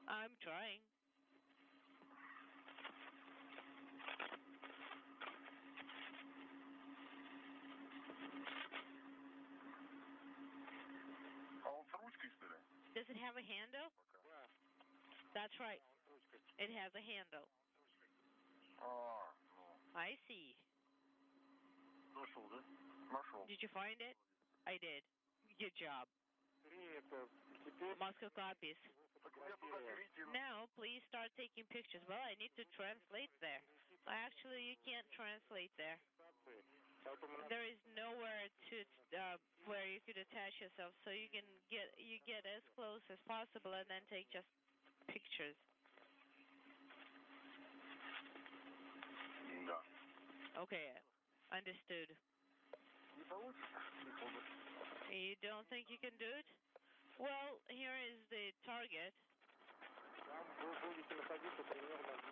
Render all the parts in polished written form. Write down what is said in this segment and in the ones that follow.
I'm trying. Does it have a handle? That's right. It has a handle. I see. Did you find it? I did. Good job. Moscow copies. Now, please start taking pictures. Well, I need to translate there. Actually, you can't translate there. There is nowhere to where you could attach yourself, so you get as close as possible and then take just pictures. Okay, understood. You don't think you can do it? Well, here is the target.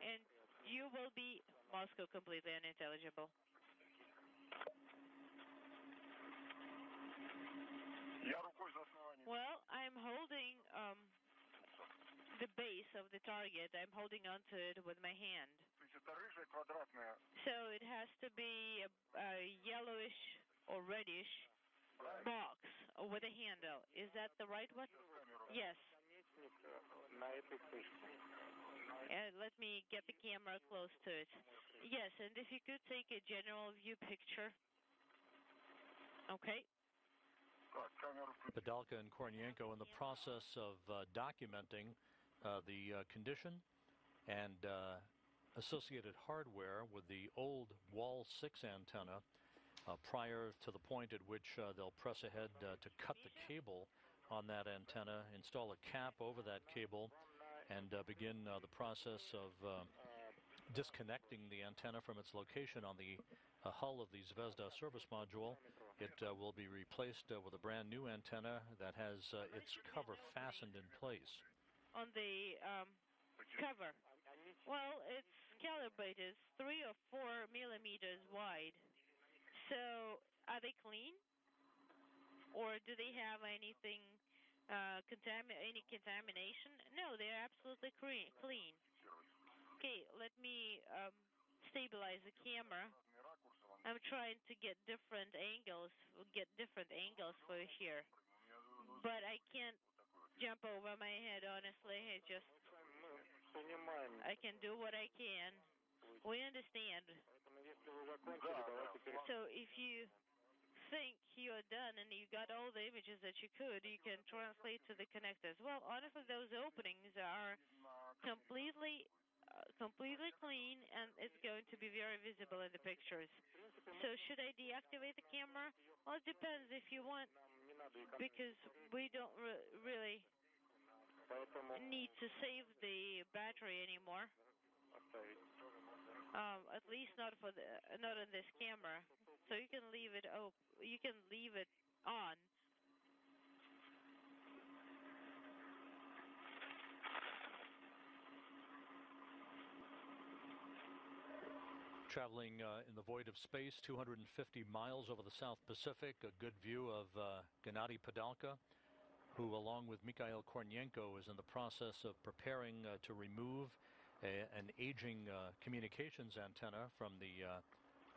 And you will be Moscow completely unintelligible. Well, I'm holding the base of the target. I'm holding onto it with my hand. So it has to be a yellowish or reddish box with a handle. Is that the right one? Yes. Let me get the camera close to it. Yes, and if you could take a general view picture. Okay. Padalka and Kornienko in the process of documenting the condition and associated hardware with the old Wall 6 antenna prior to the point at which they'll press ahead to cut the cable on that antenna, install a cap over that cable, and begin the process of disconnecting the antenna from its location on the hull of the Zvezda service module. It will be replaced with a brand new antenna that has its cover fastened in place. On the cover, well, it's calibrated 3 or 4 millimeters wide. So, are they clean? Or do they have anything, any contamination? No, they're absolutely clean. Okay, let me stabilize the camera. I'm trying to get different angles for here. But I can't jump over my head, honestly. I can do what I can. We understand. So if you think you're done and you got all the images that you could, you can translate to the connectors. Well, honestly, those openings are completely clean, and it's going to be very visible in the pictures. So should I deactivate the camera? Well, it depends if you want, because we don't really need to save the battery anymore. At least not on this camera. So you can leave it you can leave it on. Traveling in the void of space, 250 miles over the South Pacific, a good view of Gennady Padalka, who, along with Mikhail Kornienko, is in the process of preparing to remove an aging communications antenna from the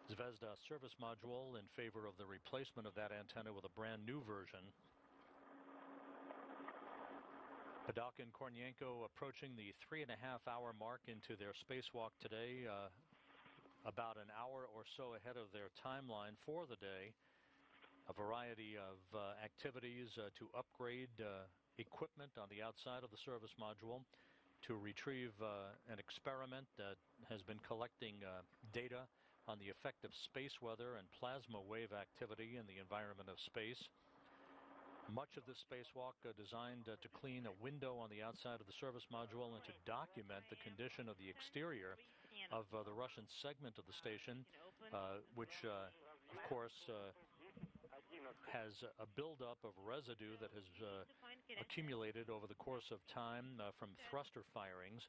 Zvezda service module in favor of the replacement of that antenna with a brand new version. Padalka and Kornienko approaching the 3.5-hour mark into their spacewalk today, about an hour or so ahead of their timeline for the day. A variety of activities to upgrade equipment on the outside of the service module, to retrieve an experiment that has been collecting data on the effect of space weather and plasma wave activity in the environment of space. Much of this spacewalk designed to clean a window on the outside of the service module and to document the condition of the exterior of the Russian segment of the station, which, of course, has a buildup of residue that has accumulated over the course of time from thruster firings,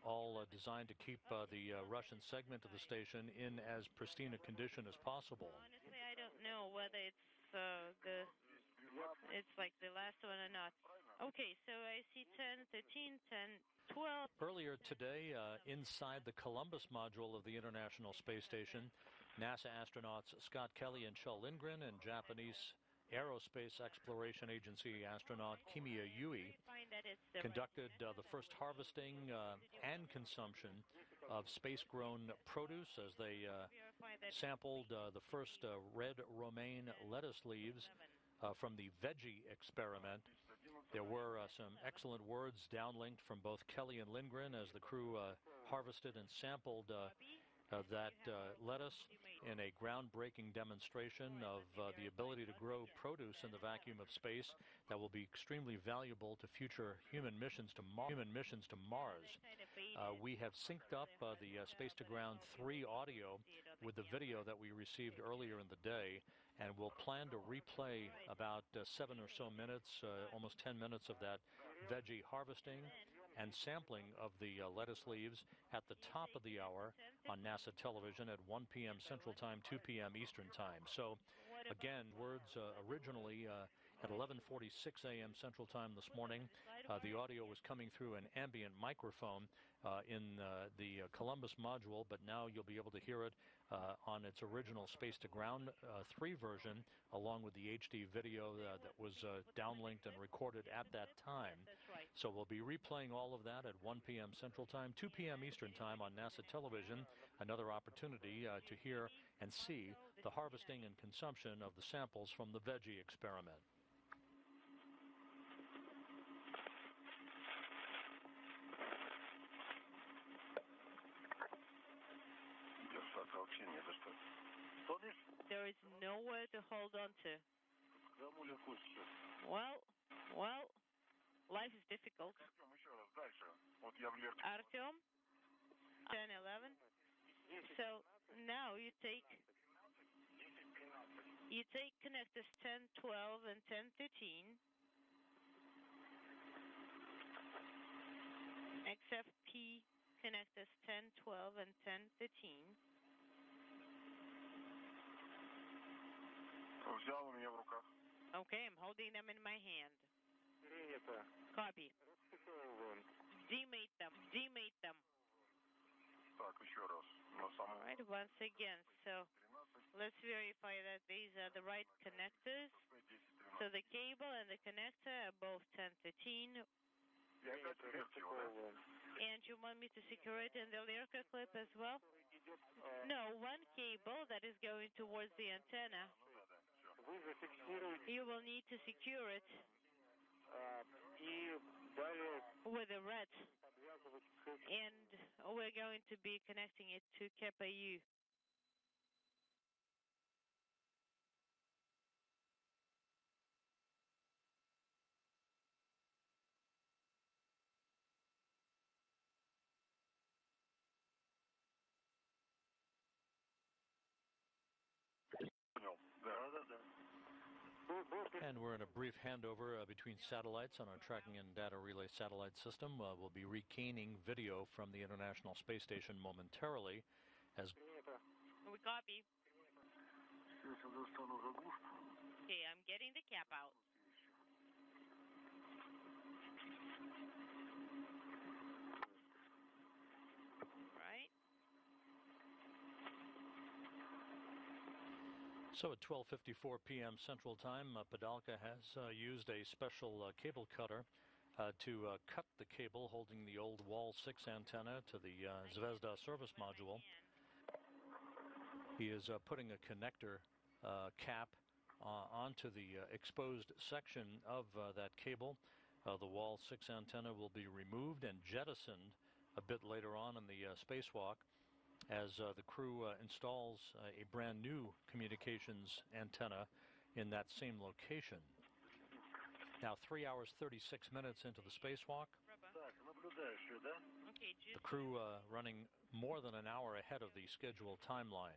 all designed to keep the Russian segment of the station in as pristine a condition as possible. Honestly, I don't know whether it's like the last one or not. Okay, so I see 10, 13, 10, 12. Earlier today, inside the Columbus module of the International Space Station, NASA astronauts Scott Kelly and Kjell Lindgren and Japanese Aerospace Exploration Agency astronaut Kimiya Yui conducted the first harvesting and consumption of space-grown produce as they sampled the first red romaine lettuce leaves from the veggie experiment. There were some excellent words downlinked from both Kelly and Lindgren as the crew harvested and sampled that lettuce in a groundbreaking demonstration of the ability to grow produce in the vacuum of space that will be extremely valuable to future human missions to Mars. We have synced up the Space to Ground 3 audio with the video that we received earlier in the day, and we'll plan to replay about 7 or so minutes, almost 10 minutes of that veggie harvesting and sampling of the lettuce leaves at the top of the hour on NASA television at 1 p.m. Central Time, 2 p.m. Eastern Time. So, again, words originally at 11:46 a.m. Central Time this morning. The audio was coming through an ambient microphone in the Columbus module, but now you'll be able to hear it on its original Space to Ground 3 version, along with the HD video that was downlinked and recorded at that time. So we'll be replaying all of that at 1 p.m. Central Time, 2 p.m. Eastern Time on NASA television. Another opportunity to hear and see the harvesting and consumption of the samples from the veggie experiment. There is nowhere to hold on to. Well, life is difficult. Artyom, 10, 11. So now you take connectors 10, 12, and 10, 13. XFP connectors 10, 12, and 10, 13. Okay, I'm holding them in my hand. Copy. Demate them. All right, once again, so let's verify that these are the right connectors. So the cable and the connector are both 1013. And you want me to secure it in the Lyrica clip as well? No, one cable that is going towards the antenna. You will need to secure it with a red. And we're going to be connecting it to Kappa U. And we're in a brief handover between satellites on our tracking and data relay satellite system. We'll be rekeying video from the International Space Station momentarily. As we copy. Okay, I'm getting the cap out. Right. So at 12:54 p.m. Central Time, Padalka has used a special cable cutter to cut the cable holding the old Wall 6 antenna to the Zvezda service module. He is putting a connector cap onto the exposed section of that cable. The Wall 6 antenna will be removed and jettisoned a bit later on in the spacewalk, as the crew installs a brand new communications antenna in that same location. Now 3 hours 36 minutes into the spacewalk. The crew running more than an hour ahead of the scheduled timeline.